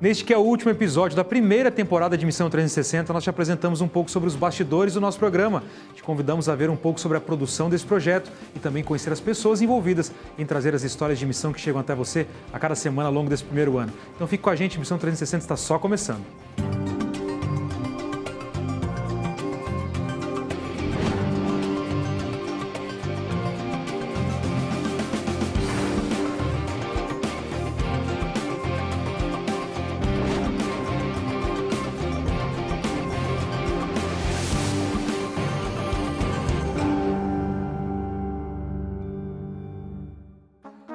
Neste que é o último episódio da primeira temporada de Missão 360, nós te apresentamos um pouco sobre os bastidores do nosso programa. Te convidamos a ver um pouco sobre a produção desse projeto e também conhecer as pessoas envolvidas em trazer as histórias de missão que chegam até você a cada semana ao longo desse primeiro ano. Então fique com a gente, Missão 360 está só começando.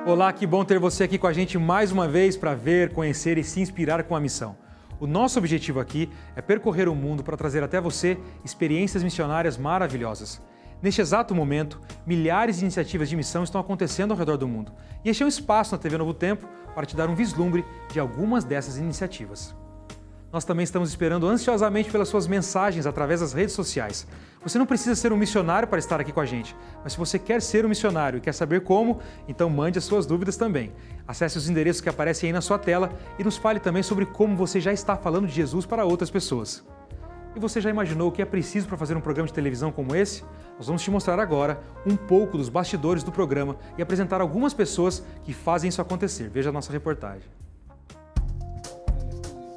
Olá, que bom ter você aqui com a gente mais uma vez para ver, conhecer e se inspirar com a missão. O nosso objetivo aqui é percorrer o mundo para trazer até você experiências missionárias maravilhosas. Neste exato momento, milhares de iniciativas de missão estão acontecendo ao redor do mundo. E este é um espaço na TV Novo Tempo para te dar um vislumbre de algumas dessas iniciativas. Nós também estamos esperando ansiosamente pelas suas mensagens através das redes sociais. Você não precisa ser um missionário para estar aqui com a gente, mas se você quer ser um missionário e quer saber como, então mande as suas dúvidas também. Acesse os endereços que aparecem aí na sua tela e nos fale também sobre como você já está falando de Jesus para outras pessoas. E você já imaginou o que é preciso para fazer um programa de televisão como esse? Nós vamos te mostrar agora um pouco dos bastidores do programa e apresentar algumas pessoas que fazem isso acontecer. Veja a nossa reportagem.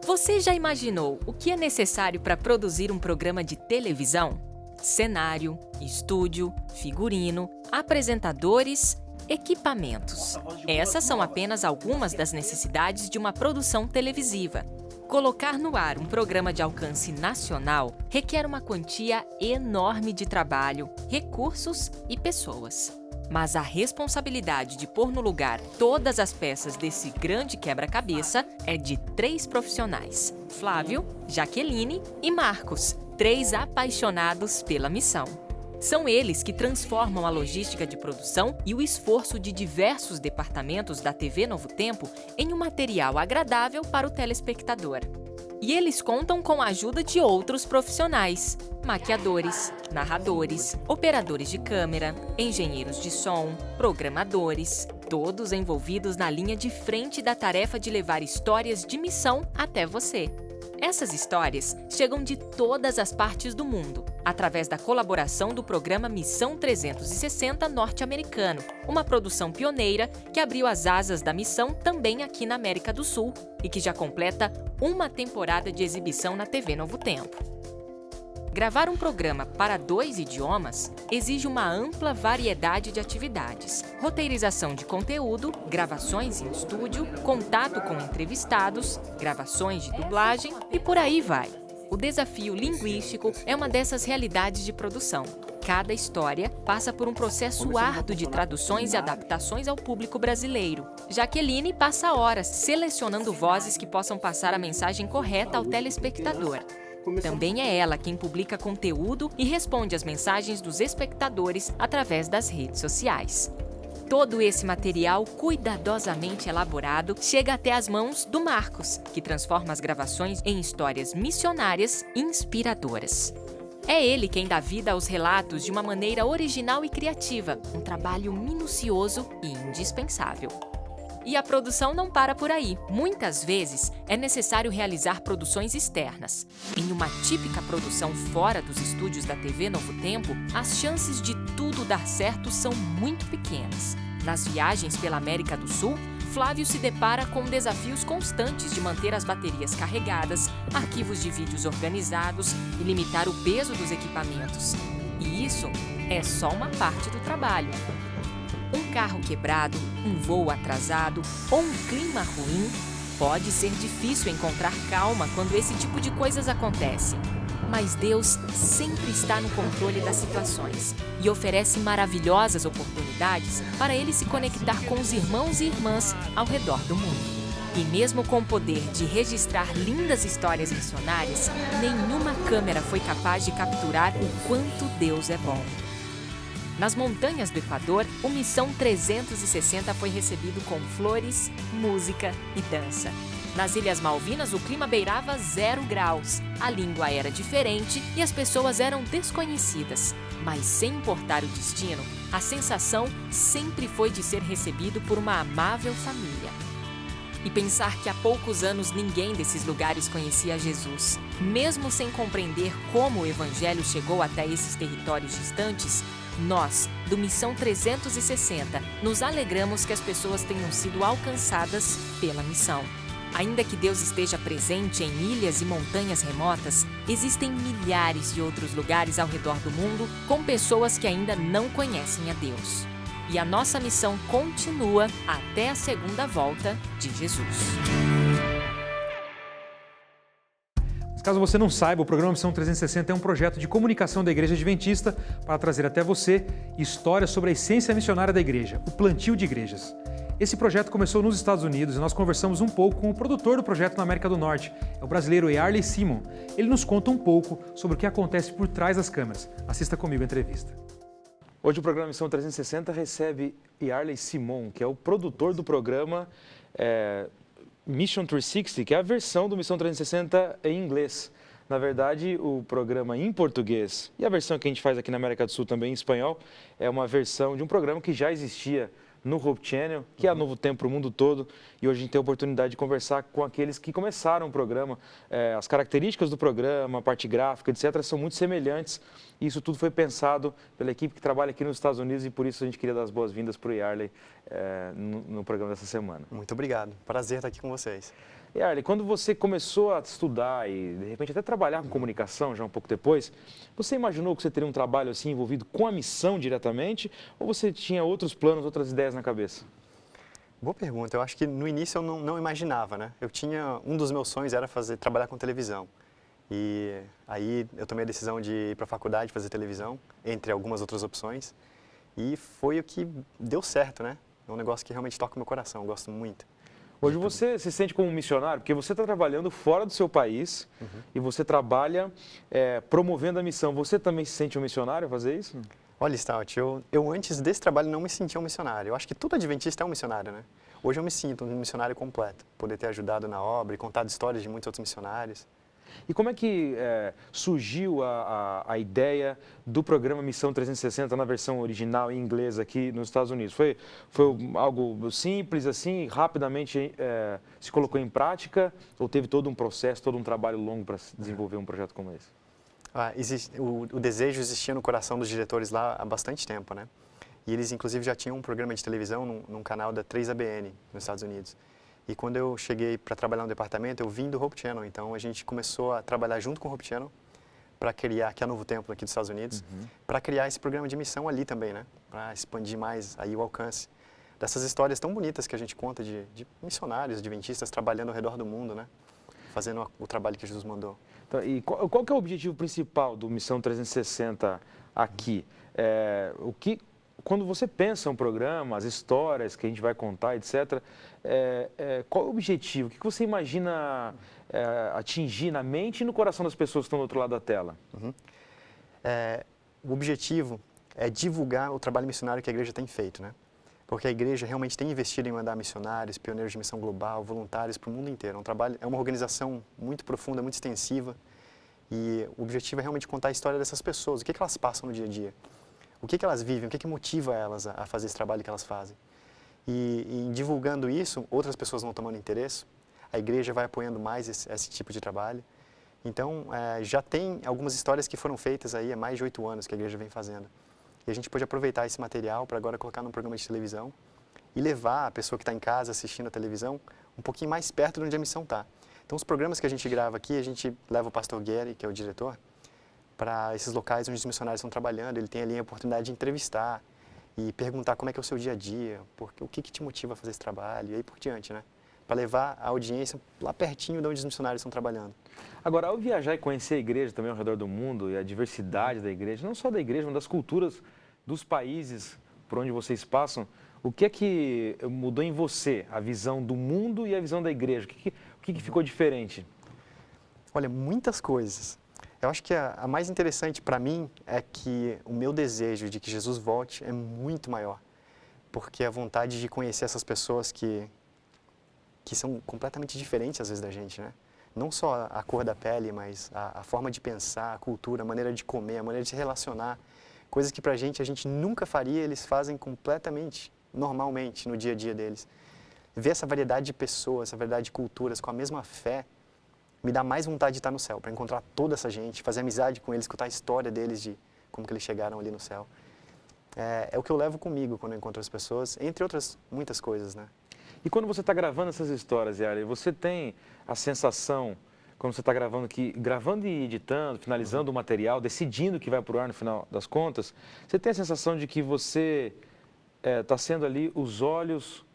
Você já imaginou o que é necessário para produzir um programa de televisão? Cenário, estúdio, figurino, apresentadores, equipamentos. Essas são apenas algumas das necessidades de uma produção televisiva. Colocar no ar um programa de alcance nacional requer uma quantia enorme de trabalho, recursos e pessoas. Mas a responsabilidade de pôr no lugar todas as peças desse grande quebra-cabeça é de 3 profissionais: Flávio, Jaqueline e Marcos, 3 apaixonados pela missão. São eles que transformam a logística de produção e o esforço de diversos departamentos da TV Novo Tempo em um material agradável para o telespectador. E eles contam com a ajuda de outros profissionais: maquiadores, narradores, operadores de câmera, engenheiros de som, programadores, todos envolvidos na linha de frente da tarefa de levar histórias de missão até você. Essas histórias chegam de todas as partes do mundo, através da colaboração do programa Missão 360 norte-americano, uma produção pioneira que abriu as asas da missão também aqui na América do Sul e que já completa uma temporada de exibição na TV Novo Tempo. Gravar um programa para 2 idiomas exige uma ampla variedade de atividades: roteirização de conteúdo, gravações em estúdio, contato com entrevistados, gravações de dublagem e por aí vai. O desafio linguístico é uma dessas realidades de produção. Cada história passa por um processo árduo de traduções e adaptações ao público brasileiro. Jaqueline passa horas selecionando vozes que possam passar a mensagem correta ao telespectador. Também é ela quem publica conteúdo e responde às mensagens dos espectadores através das redes sociais. Todo esse material cuidadosamente elaborado chega até as mãos do Marcos, que transforma as gravações em histórias missionárias inspiradoras. É ele quem dá vida aos relatos de uma maneira original e criativa, um trabalho minucioso e indispensável. E a produção não para por aí. Muitas vezes é necessário realizar produções externas. Em uma típica produção fora dos estúdios da TV Novo Tempo, as chances de tudo dar certo são muito pequenas. Nas viagens pela América do Sul, Flávio se depara com desafios constantes de manter as baterias carregadas, arquivos de vídeos organizados e limitar o peso dos equipamentos. E isso é só uma parte do trabalho. Um carro quebrado, um voo atrasado ou um clima ruim, pode ser difícil encontrar calma quando esse tipo de coisas acontecem. Mas Deus sempre está no controle das situações e oferece maravilhosas oportunidades para ele se conectar com os irmãos e irmãs ao redor do mundo. E mesmo com o poder de registrar lindas histórias missionárias, nenhuma câmera foi capaz de capturar o quanto Deus é bom. Nas montanhas do Equador, o Missão 360 foi recebido com flores, música e dança. Nas Ilhas Malvinas, o clima beirava 0 graus, a língua era diferente e as pessoas eram desconhecidas. Mas sem importar o destino, a sensação sempre foi de ser recebido por uma amável família. E pensar que há poucos anos ninguém desses lugares conhecia Jesus. Mesmo sem compreender como o Evangelho chegou até esses territórios distantes, nós, do Missão 360, nos alegramos que as pessoas tenham sido alcançadas pela missão. Ainda que Deus esteja presente em ilhas e montanhas remotas, existem milhares de outros lugares ao redor do mundo com pessoas que ainda não conhecem a Deus. E a nossa missão continua até a segunda volta de Jesus. Caso você não saiba, o programa Missão 360 é um projeto de comunicação da Igreja Adventista para trazer até você histórias sobre a essência missionária da igreja, o plantio de igrejas. Esse projeto começou nos Estados Unidos e nós conversamos um pouco com o produtor do projeto na América do Norte, é o brasileiro Yarley Simon. Ele nos conta um pouco sobre o que acontece por trás das câmeras. Assista comigo a entrevista. Hoje o programa Missão 360 recebe Yarley Simon, que é o produtor do programa Mission 360, que é a versão do Missão 360 em inglês. Na verdade, o programa em português e a versão que a gente faz aqui na América do Sul também em espanhol é uma versão de um programa que já existia no Hope Channel, que é a Novo Tempo para o mundo todo, e hoje a gente tem a oportunidade de conversar com aqueles que começaram o programa. As características do programa, a parte gráfica, etc., são muito semelhantes, e isso tudo foi pensado pela equipe que trabalha aqui nos Estados Unidos, e por isso a gente queria dar as boas-vindas para o Yarley no programa dessa semana. Muito obrigado, prazer estar aqui com vocês. Yarley, quando você começou a estudar e, de repente, até trabalhar com comunicação já um pouco depois, você imaginou que você teria um trabalho assim envolvido com a missão diretamente ou você tinha outros planos, outras ideias na cabeça? Boa pergunta. Eu acho que no início eu não imaginava, né? Um dos meus sonhos era trabalhar com televisão. E aí eu tomei a decisão de ir para a faculdade fazer televisão, entre algumas outras opções. E foi o que deu certo, né? É um negócio que realmente toca o meu coração, eu gosto muito. Hoje você se sente como um missionário, porque você está trabalhando fora do seu país e você trabalha promovendo a missão. Você também se sente um missionário a fazer isso? Olha, Stout, eu antes desse trabalho não me sentia um missionário. Eu acho que todo adventista é um missionário, né? Hoje eu me sinto um missionário completo, poder ter ajudado na obra e contado histórias de muitos outros missionários. E como é que surgiu a ideia do programa Missão 360 na versão original em inglês aqui nos Estados Unidos? Foi algo simples assim, rapidamente se colocou em prática ou teve todo um processo, todo um trabalho longo para desenvolver um projeto como esse? O desejo existia no coração dos diretores lá há bastante tempo, né? E eles inclusive já tinham um programa de televisão num canal da 3ABN nos Estados Unidos. E quando eu cheguei para trabalhar no departamento, eu vim do Hope Channel, então a gente começou a trabalhar junto com o Hope Channel para criar, que é o Novo Templo aqui dos Estados Unidos, para criar esse programa de missão ali também, né? Para expandir mais aí o alcance dessas histórias tão bonitas que a gente conta de missionários, adventistas trabalhando ao redor do mundo, né? Fazendo o trabalho que Jesus mandou. Então, e qual que é o objetivo principal do Missão 360 aqui? Quando você pensa um programa, as histórias que a gente vai contar, etc., qual é o objetivo? O que você imagina atingir na mente e no coração das pessoas que estão do outro lado da tela? O objetivo é divulgar o trabalho missionário que a igreja tem feito, né? Porque a igreja realmente tem investido em mandar missionários, pioneiros de missão global, voluntários para o mundo inteiro. É uma organização muito profunda, muito extensiva, e o objetivo é realmente contar a história dessas pessoas, o que elas passam no dia a dia. O que elas vivem, o que motiva elas a fazer esse trabalho que elas fazem. E em divulgando isso, outras pessoas vão tomando interesse, a igreja vai apoiando mais esse tipo de trabalho. Então, já tem algumas histórias que foram feitas aí há mais de 8 anos que a igreja vem fazendo. E a gente pode aproveitar esse material para agora colocar num programa de televisão e levar a pessoa que está em casa assistindo a televisão um pouquinho mais perto de onde a missão está. Então, os programas que a gente grava aqui, a gente leva o pastor Gary, que é o diretor, para esses locais onde os missionários estão trabalhando. Ele tem ali a oportunidade de entrevistar e perguntar como é que é o seu dia a dia, o que te motiva a fazer esse trabalho e aí por diante, né? Para levar a audiência lá pertinho de onde os missionários estão trabalhando. Agora, ao viajar e conhecer a igreja também ao redor do mundo e a diversidade da igreja, não só da igreja, mas das culturas dos países por onde vocês passam, o que é que mudou em você, a visão do mundo e a visão da igreja? O que ficou diferente? Olha, muitas coisas. Eu acho que a mais interessante para mim é que o meu desejo de que Jesus volte é muito maior, porque a vontade de conhecer essas pessoas que são completamente diferentes às vezes da gente, né? Não só a cor da pele, mas a forma de pensar, a cultura, a maneira de comer, a maneira de se relacionar, coisas que a gente nunca faria, eles fazem completamente, normalmente, no dia a dia deles. ver essa variedade de pessoas, essa variedade de culturas com a mesma fé, me dá mais vontade de estar no céu, para encontrar toda essa gente, fazer amizade com eles, escutar a história deles, de como que eles chegaram ali no céu. É o que eu levo comigo quando eu encontro as pessoas, entre outras muitas coisas, né? E quando você está gravando essas histórias, Yarley, você tem a sensação, quando você está gravando e editando, finalizando o material, decidindo o que vai para o ar no final das contas, você tem a sensação de que você está sendo ali os olhos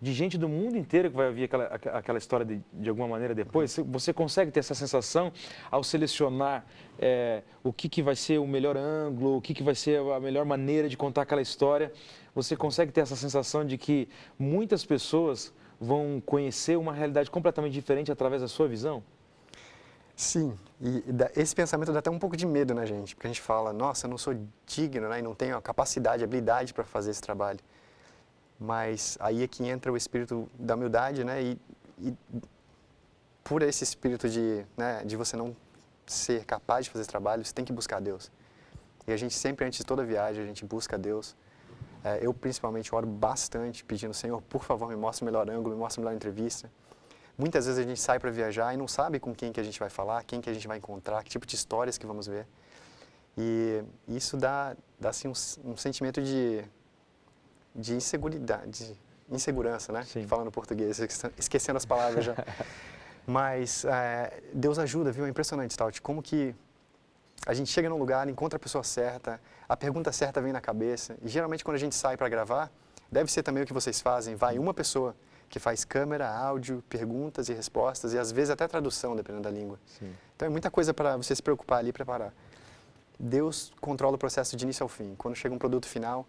de gente do mundo inteiro que vai ouvir aquela história de alguma maneira depois? Você consegue ter essa sensação ao selecionar o que vai ser o melhor ângulo, o que vai ser a melhor maneira de contar aquela história? Você consegue ter essa sensação de que muitas pessoas vão conhecer uma realidade completamente diferente através da sua visão? Sim, e esse pensamento dá até um pouco de medo na gente, porque a gente fala, nossa, eu não sou digno, né, e não tenho a capacidade, a habilidade para fazer esse trabalho. Mas aí é que entra o espírito da humildade, né? E por esse espírito de você não ser capaz de fazer esse trabalho, você tem que buscar Deus. E a gente sempre, antes de toda viagem, a gente busca Deus. Eu, principalmente, oro bastante, pedindo, Senhor, por favor, me mostre o melhor ângulo, me mostre a melhor entrevista. Muitas vezes a gente sai para viajar e não sabe com quem que a gente vai falar, quem que a gente vai encontrar, que tipo de histórias que vamos ver. E isso dá assim, um sentimento de insegurança, né? Sim. Falando português, esquecendo as palavras já. Mas Deus ajuda, viu? É impressionante, Stout, como que a gente chega num lugar, encontra a pessoa certa, a pergunta certa vem na cabeça. E geralmente quando a gente sai para gravar, deve ser também o que vocês fazem, vai uma pessoa que faz câmera, áudio, perguntas e respostas, e às vezes até tradução, dependendo da língua. Sim. Então é muita coisa para você se preocupar ali e preparar. Deus controla o processo de início ao fim. Quando chega um produto final,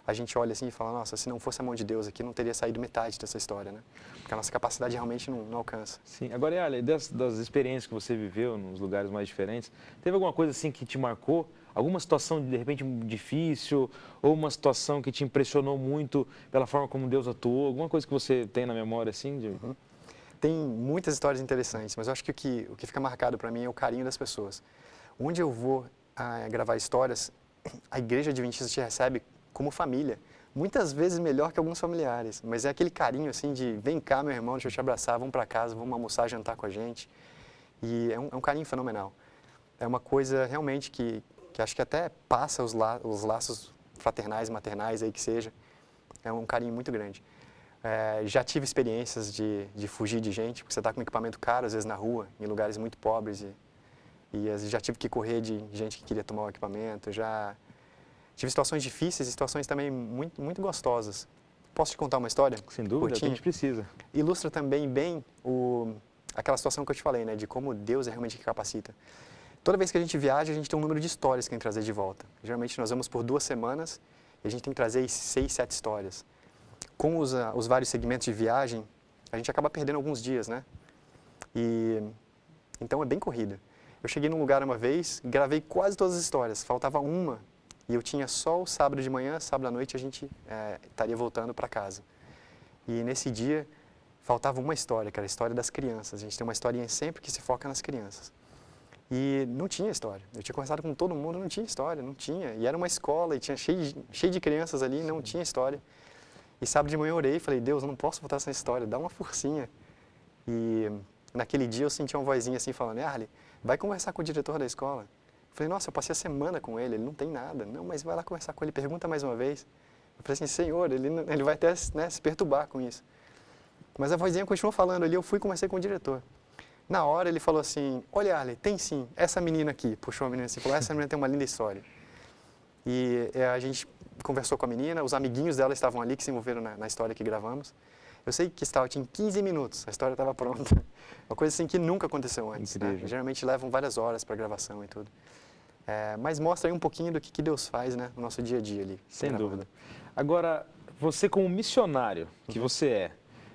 a gente olha assim e fala, nossa, se não fosse a mão de Deus aqui, não teria saído metade dessa história, né? Porque a nossa capacidade realmente não alcança. Sim. Agora, Yarley, das experiências que você viveu nos lugares mais diferentes, teve alguma coisa assim que te marcou? Alguma situação, de repente, difícil? Ou uma situação que te impressionou muito pela forma como Deus atuou? Alguma coisa que você tem na memória, assim? Tem muitas histórias interessantes, mas eu acho que o que fica marcado para mim é o carinho das pessoas. Onde eu vou gravar histórias, a Igreja Adventista te recebe como família. Muitas vezes melhor que alguns familiares, mas é aquele carinho assim de vem cá, meu irmão, deixa eu te abraçar, vamos para casa, vamos almoçar, jantar com a gente. E é um carinho fenomenal. É uma coisa realmente que acho que até passa os laços fraternais, maternais, aí que seja. É um carinho muito grande. Já tive experiências de fugir de gente, porque você está com equipamento caro, às vezes na rua, em lugares muito pobres, e já tive que correr de gente que queria tomar o equipamento, já tive situações difíceis e situações também muito, muito gostosas. Posso te contar uma história? Sem dúvida, curtinha? a gente precisa. Ilustra também bem aquela situação que eu te falei, né, de como Deus é realmente que capacita. Toda vez que a gente viaja, a gente tem um número de histórias que tem que trazer de volta. Geralmente nós vamos por 2 semanas e a gente tem que trazer 6, 7 histórias. Com os vários segmentos de viagem, a gente acaba perdendo alguns dias, né? Então é bem corrida. Eu cheguei num lugar uma vez, gravei quase todas as histórias, faltava uma. E eu tinha só o sábado de manhã, sábado à noite a gente estaria voltando para casa. E nesse dia faltava uma história, que era a história das crianças. A gente tem uma historinha sempre que se foca nas crianças. E não tinha história. Eu tinha conversado com todo mundo, não tinha história, não tinha. E era uma escola e tinha cheio de crianças ali, não tinha história. E sábado de manhã eu orei e falei, Deus, eu não posso botar essa história, dá uma forcinha. E naquele dia eu senti uma vozinha assim falando, Yarley, vai conversar com o diretor da escola. Eu falei, nossa, eu passei a semana com ele não tem nada. Não, mas vai lá conversar com ele, pergunta mais uma vez. Eu falei assim, Senhor, ele vai até se perturbar com isso. Mas a vozinha continuou falando ali, eu fui e conversei com o diretor. Na hora ele falou assim, olha Yarley, tem sim, essa menina aqui, puxou a menina assim, falou, essa menina tem uma linda história. E a gente conversou com a menina, os amiguinhos dela estavam ali que se envolveram na história que gravamos. Eu sei que tinha 15 minutos, a história estava pronta. Uma coisa assim que nunca aconteceu antes, né? Geralmente levam várias horas para gravação e tudo. Mas mostra aí um pouquinho do que Deus faz, né, no nosso dia a dia ali. Sem dúvida. Agora, você como missionário que você é,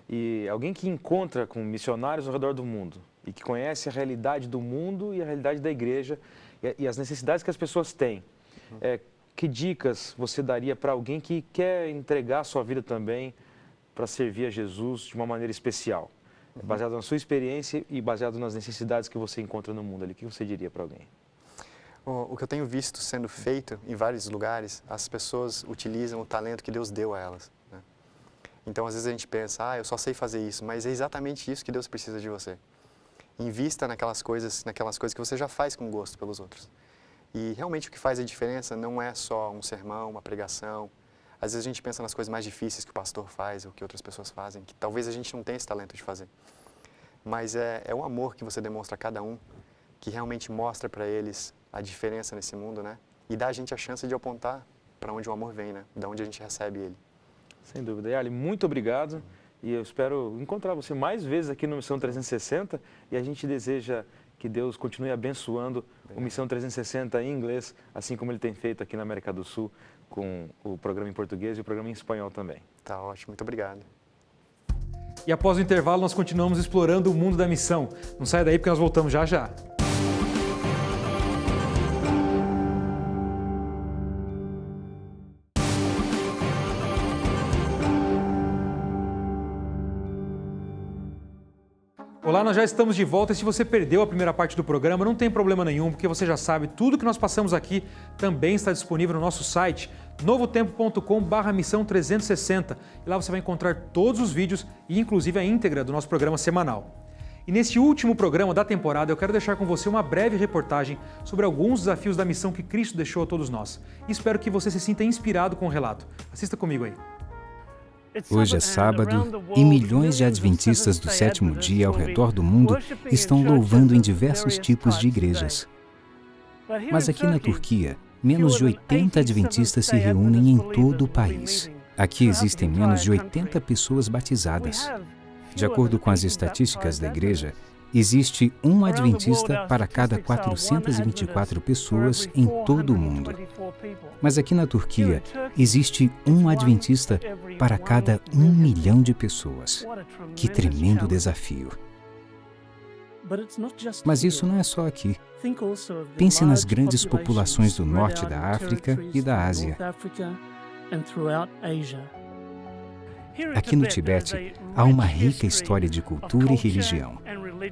e alguém que encontra com missionários ao redor do mundo, e que conhece a realidade do mundo e a realidade da igreja, e as necessidades que as pessoas têm, que dicas você daria para alguém que quer entregar a sua vida também para servir a Jesus de uma maneira especial? Baseado na sua experiência e baseado nas necessidades que você encontra no mundo ali, o que você diria para alguém? O que eu tenho visto sendo feito em vários lugares, as pessoas utilizam o talento que Deus deu a elas, né? Então, às vezes a gente pensa, eu só sei fazer isso, mas é exatamente isso que Deus precisa de você. Invista naquelas coisas que você já faz com gosto pelos outros. E realmente o que faz a diferença não é só um sermão, uma pregação. Às vezes a gente pensa nas coisas mais difíceis que o pastor faz ou que outras pessoas fazem, que talvez a gente não tenha esse talento de fazer. Mas é o amor que você demonstra a cada um, que realmente mostra para eles a diferença nesse mundo, né? E dá a gente a chance de apontar para onde o amor vem, né? Da onde a gente recebe ele. Sem dúvida. Yali, muito obrigado. E eu espero encontrar você mais vezes aqui no Missão 360. E a gente deseja que Deus continue abençoando o Missão 360 em inglês, assim como Ele tem feito aqui na América do Sul, com o programa em português e o programa em espanhol também. Tá ótimo. Muito obrigado. E após o intervalo, nós continuamos explorando o mundo da missão. Não saia daí porque nós voltamos já já. Olá, nós já estamos de volta e se você perdeu a primeira parte do programa, não tem problema nenhum, porque você já sabe, tudo que nós passamos aqui também está disponível no nosso site, novotempo.com/missão360. E lá você vai encontrar todos os vídeos e inclusive a íntegra do nosso programa semanal. E neste último programa da temporada, eu quero deixar com você uma breve reportagem sobre alguns desafios da missão que Cristo deixou a todos nós. E espero que você se sinta inspirado com o relato. Assista comigo aí. Hoje é sábado e milhões de adventistas do sétimo dia ao redor do mundo estão louvando em diversos tipos de igrejas. Mas aqui na Turquia, menos de 80 adventistas se reúnem em todo o país. Aqui existem menos de 80 pessoas batizadas. De acordo com as estatísticas da igreja, existe um adventista para cada 424 pessoas em todo o mundo. Mas aqui na Turquia, existe um adventista para cada 1 milhão de pessoas. Que tremendo desafio! Mas isso não é só aqui. Pense nas grandes populações do norte da África e da Ásia. Aqui no Tibete, há uma rica história de cultura e religião.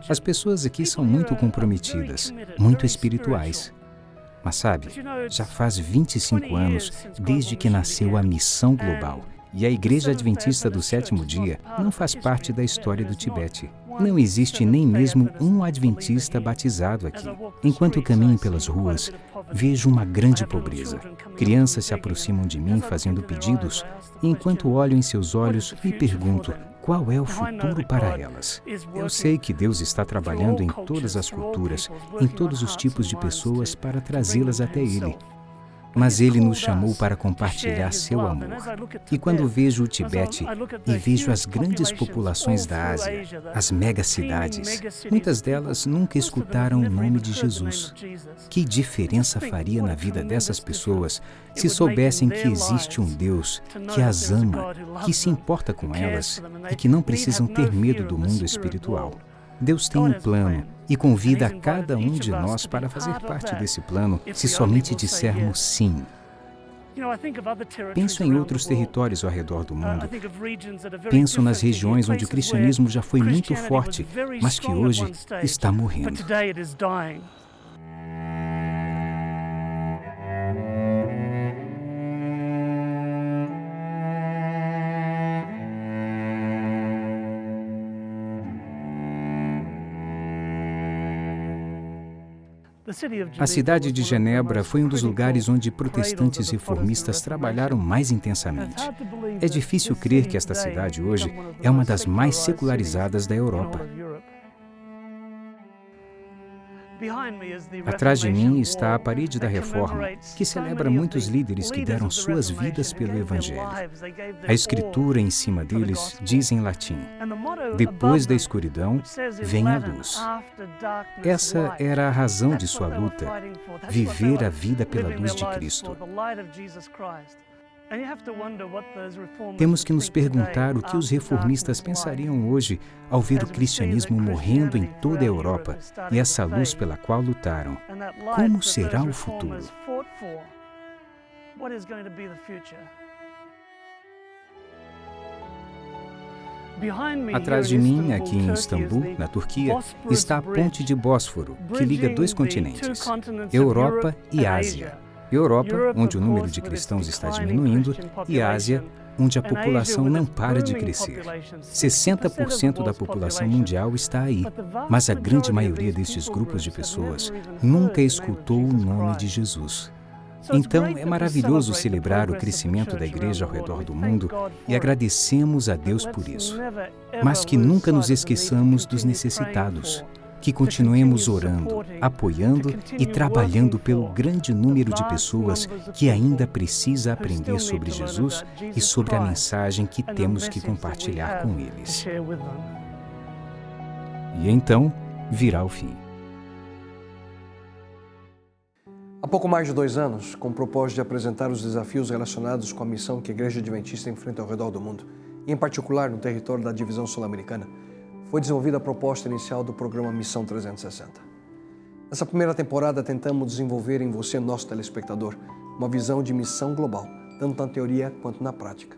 As pessoas aqui são muito comprometidas, muito espirituais. Mas sabe, já faz 25 anos desde que nasceu a Missão Global. E a Igreja Adventista do Sétimo Dia não faz parte da história do Tibete. Não existe nem mesmo um adventista batizado aqui. Enquanto caminho pelas ruas, vejo uma grande pobreza. Crianças se aproximam de mim fazendo pedidos, e enquanto olho em seus olhos, me pergunto, qual é o futuro para elas? Eu sei que Deus está trabalhando em todas as culturas, em todos os tipos de pessoas para trazê-las até Ele. Mas Ele nos chamou para compartilhar seu amor. E quando vejo o Tibete e vejo as grandes populações da Ásia, as megacidades, muitas delas nunca escutaram o nome de Jesus. Que diferença faria na vida dessas pessoas se soubessem que existe um Deus que as ama, que se importa com elas e que não precisam ter medo do mundo espiritual. Deus tem um plano e convida a cada um de nós para fazer parte desse plano se somente dissermos sim. Penso em outros territórios ao redor do mundo. Penso nas regiões onde o cristianismo já foi muito forte, mas que hoje está morrendo. A cidade de Genebra foi um dos lugares onde protestantes reformistas trabalharam mais intensamente. É difícil crer que esta cidade hoje é uma das mais secularizadas da Europa. Atrás de mim está a Parede da Reforma, que celebra muitos líderes que deram suas vidas pelo Evangelho. A escritura em cima deles diz em latim: depois da escuridão, vem a luz. Essa era a razão de sua luta, viver a vida pela luz de Cristo. Temos que nos perguntar o que os reformistas pensariam hoje ao ver o cristianismo morrendo em toda a Europa e essa luz pela qual lutaram. Como será o futuro? Atrás de mim, aqui em Istambul, na Turquia, está a ponte de Bósforo, que liga dois continentes, Europa e Ásia. Europa, onde o número de cristãos está diminuindo, e Ásia, onde a população não para de crescer. 60% da população mundial está aí, mas a grande maioria destes grupos de pessoas nunca escutou o nome de Jesus. Então, é maravilhoso celebrar o crescimento da igreja ao redor do mundo e agradecemos a Deus por isso. Mas que nunca nos esqueçamos dos necessitados. Que continuemos orando, apoiando e trabalhando pelo grande número de pessoas que ainda precisa aprender sobre Jesus e sobre a mensagem que temos que compartilhar com eles. E então, virá o fim. Há pouco mais de 2 anos, com o propósito de apresentar os desafios relacionados com a missão que a Igreja Adventista enfrenta ao redor do mundo, e em particular no território da Divisão Sul-Americana, foi desenvolvida a proposta inicial do programa Missão 360. Nessa primeira temporada, tentamos desenvolver em você, nosso telespectador, uma visão de missão global, tanto na teoria quanto na prática.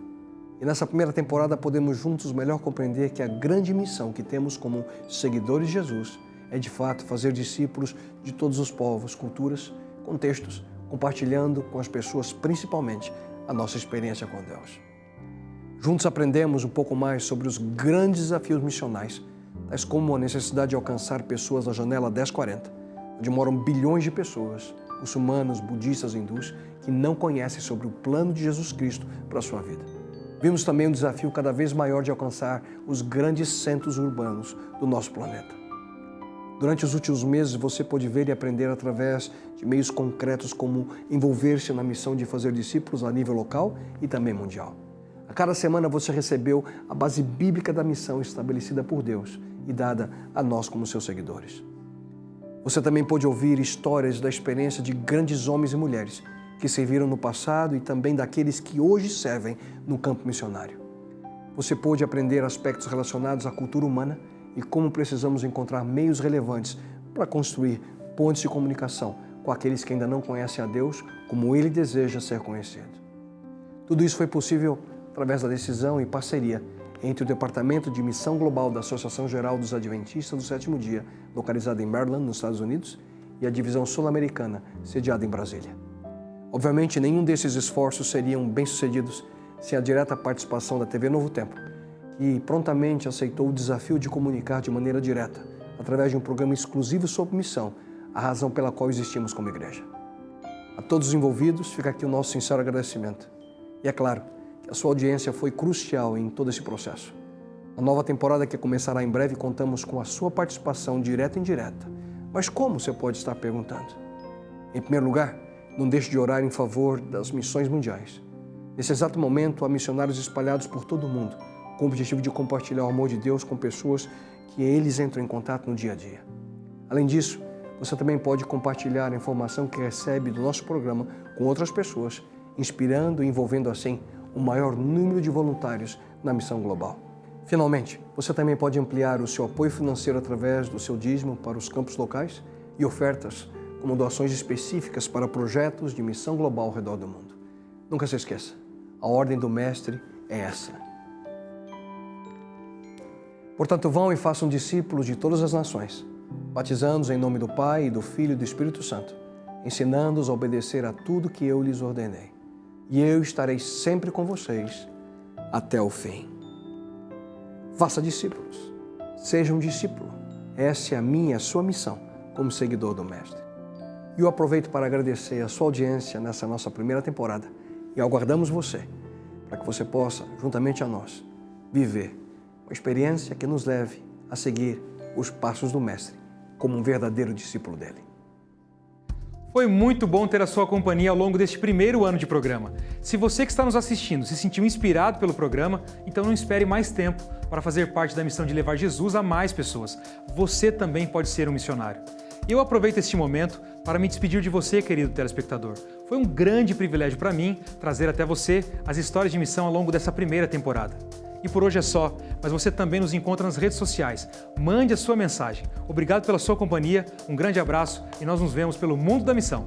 E nessa primeira temporada, podemos juntos melhor compreender que a grande missão que temos como seguidores de Jesus é, de fato, fazer discípulos de todos os povos, culturas, contextos, compartilhando com as pessoas, principalmente, a nossa experiência com Deus. Juntos aprendemos um pouco mais sobre os grandes desafios missionais, tais como a necessidade de alcançar pessoas na janela 1040, onde moram bilhões de pessoas, muçulmanos, budistas, hindus, que não conhecem sobre o plano de Jesus Cristo para a sua vida. Vimos também um desafio cada vez maior de alcançar os grandes centros urbanos do nosso planeta. Durante os últimos meses, você pôde ver e aprender através de meios concretos como envolver-se na missão de fazer discípulos a nível local e também mundial. A cada semana você recebeu a base bíblica da missão estabelecida por Deus e dada a nós como seus seguidores. Você também pôde ouvir histórias da experiência de grandes homens e mulheres que serviram no passado e também daqueles que hoje servem no campo missionário. Você pôde aprender aspectos relacionados à cultura humana e como precisamos encontrar meios relevantes para construir pontes de comunicação com aqueles que ainda não conhecem a Deus como Ele deseja ser conhecido. Tudo isso foi possível através da decisão e parceria entre o Departamento de Missão Global da Associação Geral dos Adventistas do Sétimo Dia, localizada em Maryland, nos Estados Unidos, e a Divisão Sul-Americana, sediada em Brasília. Obviamente, nenhum desses esforços seriam bem-sucedidos sem a direta participação da TV Novo Tempo, que prontamente aceitou o desafio de comunicar de maneira direta, através de um programa exclusivo sobre missão, a razão pela qual existimos como igreja. A todos os envolvidos, fica aqui o nosso sincero agradecimento. E é claro, a sua audiência foi crucial em todo esse processo. Na nova temporada que começará em breve, contamos com a sua participação direta e indireta. Mas como, você pode estar perguntando? Em primeiro lugar, não deixe de orar em favor das missões mundiais. Nesse exato momento, há missionários espalhados por todo o mundo, com o objetivo de compartilhar o amor de Deus com pessoas que eles entram em contato no dia a dia. Além disso, você também pode compartilhar a informação que recebe do nosso programa com outras pessoas, inspirando e envolvendo assim o maior número de voluntários na missão global. Finalmente, você também pode ampliar o seu apoio financeiro através do seu dízimo para os campos locais e ofertas como doações específicas para projetos de missão global ao redor do mundo. Nunca se esqueça, a ordem do Mestre é essa. Portanto, vão e façam discípulos de todas as nações, batizando-os em nome do Pai, do Filho e do Espírito Santo, ensinando-os a obedecer a tudo que eu lhes ordenei. E eu estarei sempre com vocês até o fim. Faça discípulos. Seja um discípulo. Essa é a minha e a sua missão como seguidor do Mestre. E eu aproveito para agradecer a sua audiência nessa nossa primeira temporada e aguardamos você para que você possa, juntamente a nós, viver uma experiência que nos leve a seguir os passos do Mestre como um verdadeiro discípulo dele. Foi muito bom ter a sua companhia ao longo deste primeiro ano de programa. Se você que está nos assistindo se sentiu inspirado pelo programa, então não espere mais tempo para fazer parte da missão de levar Jesus a mais pessoas. Você também pode ser um missionário. E eu aproveito este momento para me despedir de você, querido telespectador. Foi um grande privilégio para mim trazer até você as histórias de missão ao longo dessa primeira temporada. E por hoje é só, mas você também nos encontra nas redes sociais. Mande a sua mensagem. Obrigado pela sua companhia, um grande abraço e nós nos vemos pelo mundo da missão.